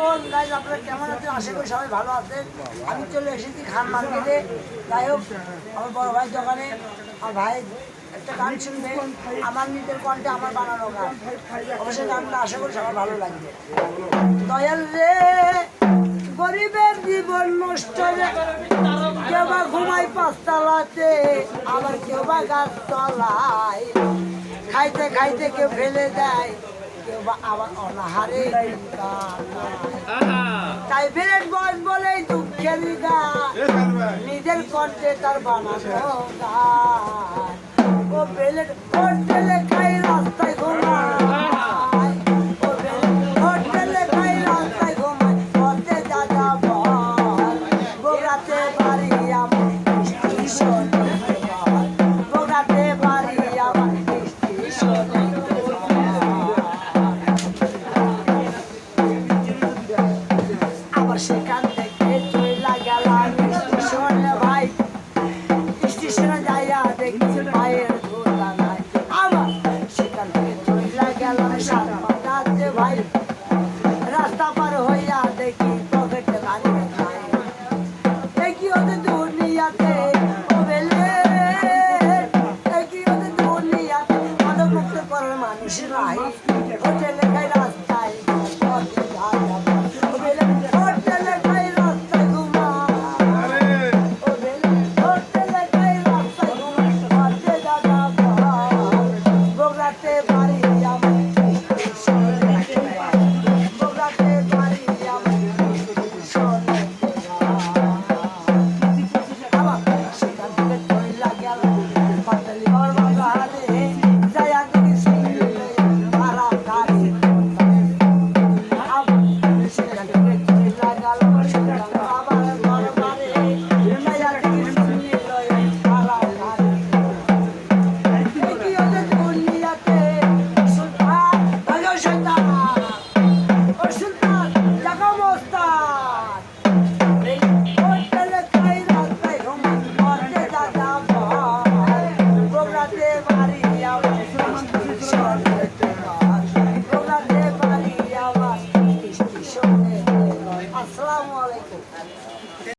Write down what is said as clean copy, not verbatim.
আসসালামু আলাইকুম গাইস, আপনারা কেমন আছেন? আশা করি সবাই ভালো আছেন। আমি চলে এসেছি খান মার্কেটে। যাই হোক, আমার বড় ভাই দোকানে আমার ভাই একটা গান শুনবে, আমার নিজের কণ্ঠে আমার বানানো গান। অবশ্যই গানটা আশা করি সবার ভালো লাগবে। দয়াল রে গরিবের জীবন নষ্ট রে, কেউ বা ঘুমাই পাঁচতলাতে, আবার কেউ বা গাছ তলায়, খাইতে খাইতে কেউ ফেলে দেয়, কেউ বা আবার অনাহারে। তাই বিরাট বয়স বলেই দুঃখের গান, নিজের কণ্ঠে তার বানানো গান। ও বেলেট হোটেলে খাই রাস্তায় ঘুমায়, ও বেলেট হোটেলে খাই রাস্তায় ঘুমায়, পথে যা যা বল, বোগাতে বাড়ি আমার স্টেশনে, বোগাতে বাড়ি আমার স্টেশনে। আবার সেখানে